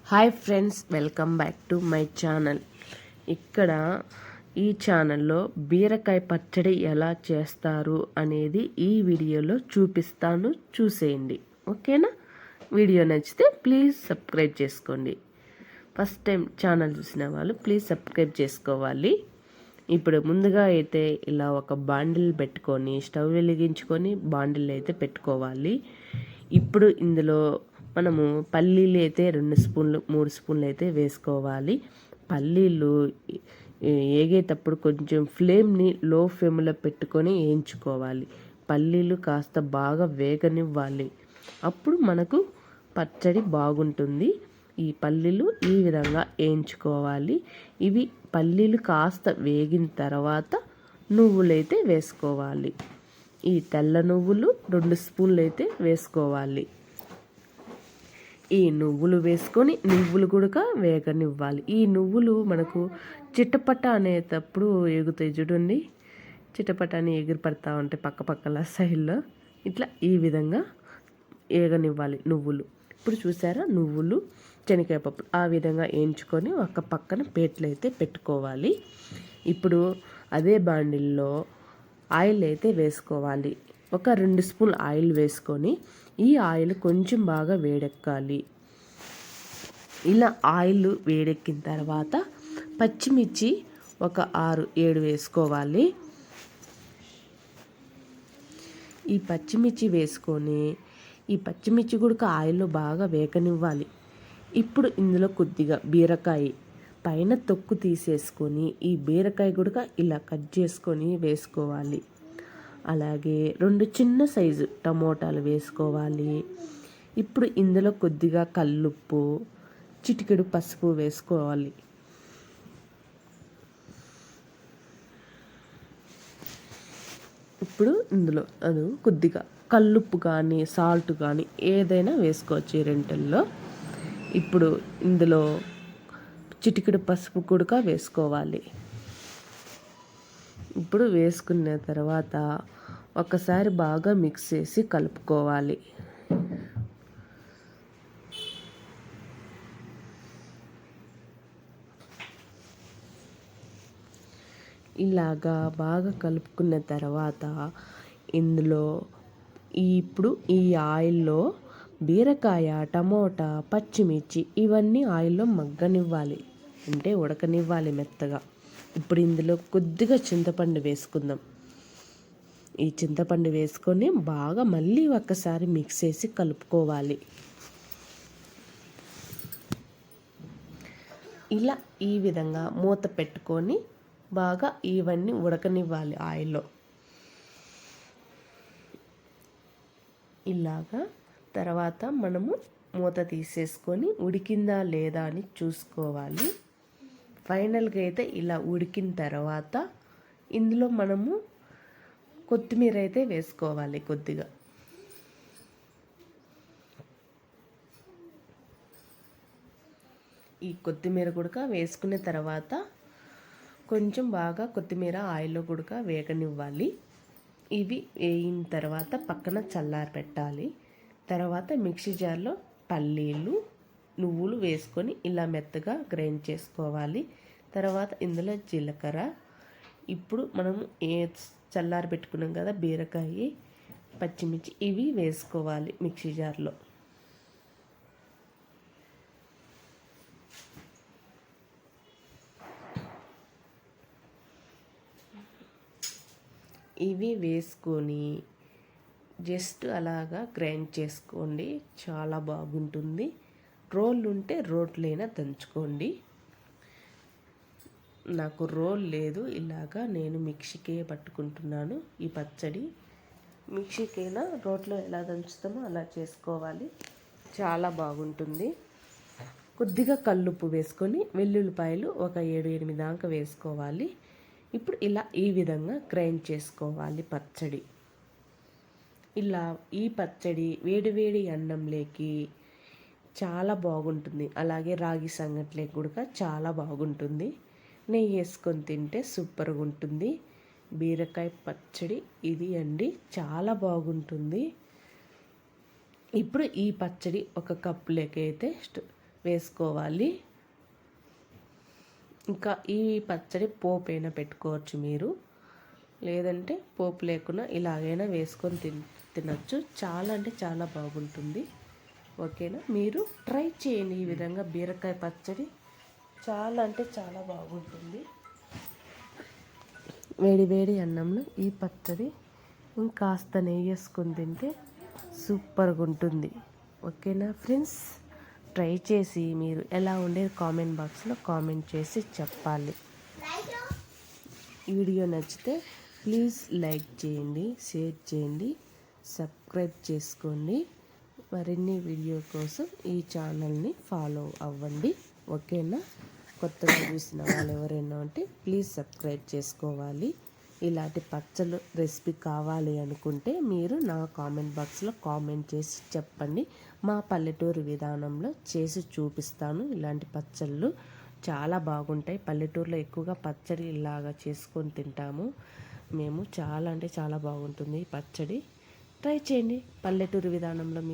Hi friends, welcome back to my channel. ఇక్కడ ఈ ఛానల్లో బీరకాయ పచ్చడి ఎలా చేస్తారు అనేది ఈ వీడియోలో చూపిస్తాను, చూసేయండి. ఓకేనా? వీడియో నచ్చితే ప్లీజ్ సబ్స్క్రైబ్ చేసుకోండి. ఫస్ట్ టైం ఛానల్ చూసిన వాళ్ళు ప్లీజ్ సబ్స్క్రైబ్ చేసుకోవాలి. ఇప్పుడు ముందుగా అయితే ఇలా ఒక బాండిల్ పెట్టుకొని స్టవ్ వెలిగించుకొని బాండిల్ అయితే పెట్టుకోవాలి. ఇప్పుడు ఇందులో మనము పల్లీలు అయితే 2 స్పూన్లు 3 స్పూన్లు అయితే వేసుకోవాలి. పల్లీలు ఏగేటప్పుడు కొంచెం ఫ్లేమ్ని లో ఫ్లేమ్లో పెట్టుకొని వేయించుకోవాలి. పల్లీలు కాస్త బాగా వేగనివ్వాలి, అప్పుడు మనకు పచ్చడి బాగుంటుంది. ఈ పల్లీలు ఈ విధంగా వేయించుకోవాలి. ఇవి పల్లీలు కాస్త వేగిన తర్వాత నువ్వులైతే వేసుకోవాలి. ఈ తెల్ల నువ్వులు 2 స్పూన్లు అయితే వేసుకోవాలి. ఈ నువ్వులు వేసుకొని నువ్వులు కూడా వేగనివ్వాలి. ఈ నువ్వులు మనకు చిట్టపట్ట అనేటప్పుడు ఎగుతాయి చూడండి, చిట్టపట్ట అని ఎగిరి పడతా ఉంటాయి పక్కల సైడ్లో. ఇట్లా ఈ విధంగా వేగనివ్వాలి నువ్వులు. ఇప్పుడు చూసారా, నువ్వులు శనగకాయ పప్పు ఆ విధంగా వేయించుకొని ఒక పక్కన ప్లేట్లు అయితే పెట్టుకోవాలి. ఇప్పుడు అదే బాండిల్లో ఆయిల్ అయితే వేసుకోవాలి. ఒక 2 స్పూన్లు ఆయిల్ వేసుకొని ఈ ఆయిల్ కొంచెం బాగా వేడెక్కాలి. ఇలా ఆయిల్ వేడెక్కిన తర్వాత పచ్చిమిర్చి ఒక 6-7 వేసుకోవాలి. ఈ పచ్చిమిర్చి వేసుకొని ఈ పచ్చిమిర్చి కూడా ఆయిల్లో బాగా వేగనివ్వాలి. ఇప్పుడు ఇందులో కొద్దిగా బీరకాయ పైన తొక్కు తీసేసుకొని ఈ బీరకాయ కూడా ఇలా కట్ చేసుకొని వేసుకోవాలి. అలాగే 2 చిన్న సైజు టమోటాలు వేసుకోవాలి. ఇప్పుడు ఇందులో కొద్దిగా కల్లుప్పు, చిటికెడు పసుపు వేసుకోవాలి. ఇప్పుడు ఇందులో కొద్దిగా కల్లుప్పు కానీ సాల్ట్ కానీ ఏదైనా వేసుకోవచ్చు ఈ రెంటిల్లో. ఇప్పుడు ఇందులో చిటికెడు పసుపు కూడా వేసుకోవాలి. ఇప్పుడు వేసుకున్న తర్వాత ఒకసారి బాగా మిక్స్ చేసి కలుపుకోవాలి. ఇలాగా బాగా కలుపుకున్న తర్వాత ఇందులో ఇప్పుడు ఈ ఆయిల్లో బీరకాయ, టమోటా, పచ్చిమిర్చి ఇవన్నీ ఆయిల్లో మగ్గనివ్వాలి, అంటే ఉడకనివ్వాలి మెత్తగా. ఇప్పుడు ఇందులో కొద్దిగా చింతపండు వేసుకుందాం. ఈ చింతపండు వేసుకొని బాగా మళ్ళీ ఒక్కసారి మిక్స్ చేసి కలుపుకోవాలి. ఇలా ఈ విధంగా మూత పెట్టుకొని బాగా ఇవన్నీ ఉడకనివ్వాలి ఆయిల్లో. ఇలాగా తర్వాత మనము మూత తీసేసుకొని ఉడికిందా లేదా అని చూసుకోవాలి. ఫైనల్గా అయితే ఇలా ఉడికిన తర్వాత ఇందులో మనము కొత్తిమీర అయితే వేసుకోవాలి కొద్దిగా. ఈ కొత్తిమీర కూడా వేసుకున్న తర్వాత కొంచెం బాగా కొత్తిమీర ఆయిల్లో కూడా వేగనివ్వాలి. ఇవి వేయిన తర్వాత పక్కన చల్లారి పెట్టాలి. తర్వాత మిక్సీ జార్లో పల్లీలు, నువ్వులు వేసుకొని ఇలా మెత్తగా గ్రైండ్ చేసుకోవాలి. తర్వాత ఇందులో జీలకర్ర, ఇప్పుడు మనం చల్లారి పెట్టుకున్నాం కదా బీరకాయ, పచ్చిమిర్చి ఇవి వేసుకోవాలి మిక్సీ జార్లో. ఇవి వేసుకొని జస్ట్ అలాగా గ్రైండ్ చేసుకోండి, చాలా బాగుంటుంది. రోళ్ళు ఉంటే రోట్లైనా దంచుకోండి. నాకు రోల్ లేదు, ఇలాగా నేను మిక్సీకే పట్టుకుంటున్నాను. ఈ పచ్చడి మిక్సీకైనా రోట్లో ఎలా దంచుతామో అలా చేసుకోవాలి, చాలా బాగుంటుంది. కొద్దిగా కల్లుప్పు వేసుకొని వెల్లుల్లిపాయలు ఒక 7-8 దాకా వేసుకోవాలి. ఇప్పుడు ఇలా ఈ విధంగా గ్రైండ్ చేసుకోవాలి పచ్చడి. ఇలా ఈ పచ్చడి వేడివేడి అన్నంలోకి చాలా బాగుంటుంది. అలాగే రాగి సంగట్లోకి కూడా చాలా బాగుంటుంది. నెయ్యి వేసుకొని తింటే సూపర్గా ఉంటుంది. బీరకాయ పచ్చడి ఇది అండి, చాలా బాగుంటుంది. ఇప్పుడు ఈ పచ్చడి ఒక కప్పులోకి అయితే వేసుకోవాలి. ఇంకా ఈ పచ్చడి పోపు అయినా పెట్టుకోవచ్చు మీరు, లేదంటే పోపు లేకుండా ఇలాగైనా వేసుకొని తినచ్చు. చాలా అంటే చాలా బాగుంటుంది. ఓకేనా, మీరు ట్రై చేయండి ఈ విధంగా బీరకాయ పచ్చడి. చాలా అంటే చాలా బాగుంటుంది. వేడి వేడి అన్నంలో ఈ పచ్చడి ఇంకాస్త నెయ్యి వేసుకొని తింటే సూపర్గా ఉంటుంది. ఓకేనా ఫ్రెండ్స్, ట్రై చేసి మీరు ఎలా ఉండేది కామెంట్ బాక్స్లో కామెంట్ చేసి చెప్పాలి. వీడియో నచ్చితే ప్లీజ్ లైక్ చేయండి, షేర్ చేయండి, సబ్స్క్రైబ్ చేసుకోండి. మరిన్ని వీడియో కోసం ఈ ఛానల్ని ఫాలో అవ్వండి. ఓకేనా, కొత్తగా చూసిన వాళ్ళు ఎవరైనా ఉంటే ప్లీజ్ సబ్స్క్రైబ్ చేసుకోవాలి. ఇలాంటి పచ్చళ్ళు రెసిపీ కావాలి అనుకుంటే మీరు నా కామెంట్ బాక్స్లో కామెంట్ చేసి చెప్పండి. మా పల్లెటూరు విధానంలో చేసి చూపిస్తాను. ఇలాంటి పచ్చళ్ళు చాలా బాగుంటాయి. పల్లెటూరులో ఎక్కువగా పచ్చడి ఇలాగా చేసుకొని తింటాము మేము. చాలా అంటే చాలా బాగుంటుంది ఈ పచ్చడి. ట్రై చేయండి పల్లెటూరు విధానంలో మీరు.